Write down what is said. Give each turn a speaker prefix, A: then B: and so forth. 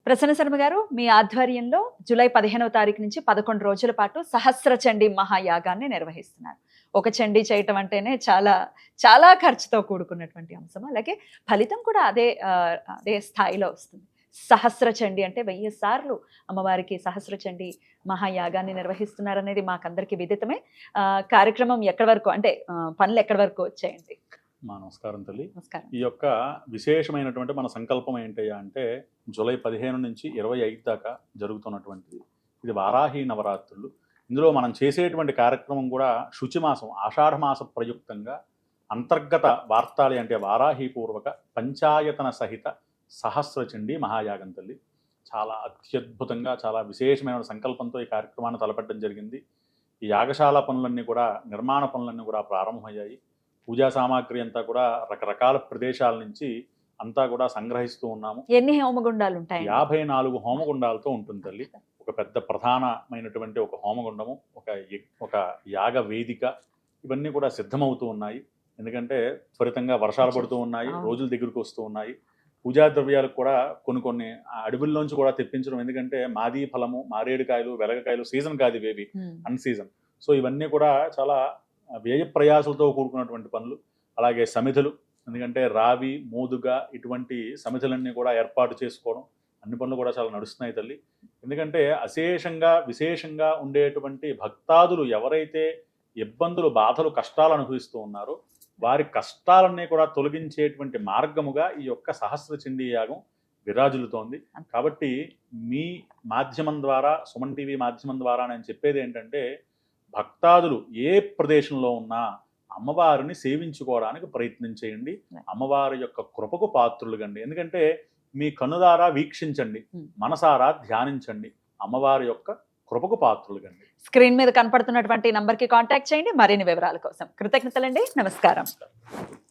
A: ప్రసన్న శర్మ గారు, మీ ఆధ్వర్యంలో జూలై 15వ తారీఖు నుంచి 11 రోజుల పాటు సహస్ర చండీ మహాయాగాన్ని నిర్వహిస్తున్నారు. ఒక చండీ చేయటం అంటేనే చాలా చాలా ఖర్చుతో కూడుకున్నటువంటి అంశం. అలాగే ఫలితం కూడా అదే స్థాయిలో వస్తుంది. సహస్ర చండీ అంటే 1000 సార్లు అమ్మవారికి సహస్ర చండీ మహాయాగాన్ని నిర్వహిస్తున్నారనేది మాకందరికీ విదితమే. కార్యక్రమం ఎక్కడి వరకు అంటే పనులు ఎక్కడి వరకు వచ్చాయండి?
B: నమస్కారం తల్లి.
A: నమస్కారం.
B: ఈ యొక్క విశేషమైనటువంటి మన సంకల్పం ఏంటయ్యా అంటే జూలై 15 నుంచి 25 దాకా జరుగుతున్నటువంటిది. ఇది వారాహి నవరాత్రులు. ఇందులో మనం చేసేటువంటి కార్యక్రమం కూడా శుచిమాసం ఆషాఢమాస ప్రయుక్తంగా అంతర్గత వార్తాళి అంటే వారాహి పూర్వక పంచాయతన సహిత సహస్ర చండీ మహాయాగం తల్లి. చాలా అత్యద్భుతంగా చాలా విశేషమైన సంకల్పంతో ఈ కార్యక్రమాన్ని తలపెట్టడం జరిగింది. ఈ యాగశాల పనులన్నీ కూడా నిర్మాణ పనులన్నీ కూడా ప్రారంభమయ్యాయి. పూజా సామాగ్రి అంతా కూడా రకరకాల ప్రదేశాల నుంచి అంతా కూడా సంగ్రహిస్తూ ఉన్నాము.
A: ఎన్ని హోమగుండాలు ఉంటాయి?
B: 54 హోమగుండాలతో ఉంటుంది తల్లి. ఒక పెద్ద ప్రధానమైనటువంటి ఒక హోమగుండము, ఒక యాగ వేదిక, ఇవన్నీ కూడా సిద్ధమవుతూ ఉన్నాయి. ఎందుకంటే త్వరితంగా వర్షాలు పడుతూ ఉన్నాయి, రోజుల దగ్గరకు వస్తూ ఉన్నాయి. పూజా ద్రవ్యాలకు కూడా కొన్ని అడవుల్లోంచి కూడా తెప్పించడం. ఎందుకంటే మాది ఫలము, మారేడుకాయలు, వెలగకాయలు సీజన్ కాదు, ఇవేవి అన్ సీజన్. సో ఇవన్నీ కూడా చాలా వ్యయ ప్రయాసలతో కూడుకున్నటువంటి పనులు. అలాగే సమిధులు, ఎందుకంటే రావి, మోదుగ ఇటువంటి సమిధులన్నీ కూడా ఏర్పాటు చేసుకోవడం, అన్ని పనులు కూడా చాలా నడుస్తున్నాయి తల్లి. ఎందుకంటే విశేషంగా ఉండేటువంటి భక్తాదులు ఎవరైతే ఇబ్బందులు, బాధలు, కష్టాలు అనుభవిస్తూ ఉన్నారో వారి కష్టాలన్నీ కూడా తొలగించేటువంటి మార్గముగా ఈ యొక్క సహస్ర చండీ యాగం విరాజులుతోంది. కాబట్టి మీ మాధ్యమం ద్వారా, సుమన్ టీవీ మాధ్యమం ద్వారా నేను చెప్పేది ఏంటంటే భక్తాదులు ఏ ప్రదేశంలో ఉన్నా అమ్మవారిని సేవించుకోవడానికి ప్రయత్నం చేయండి. అమ్మవారి యొక్క కృపకు పాత్రులు కండి. ఎందుకంటే మీ కనుదారా వీక్షించండి, మనసారా ధ్యానించండి, అమ్మవారి యొక్క కృపకు పాత్రులు కండి.
A: స్క్రీన్ మీద కనపడుతున్నటువంటి నంబర్కి కాంటాక్ట్ చేయండి మరిన్ని వివరాల కోసం. కృతజ్ఞతలండి. నమస్కారం.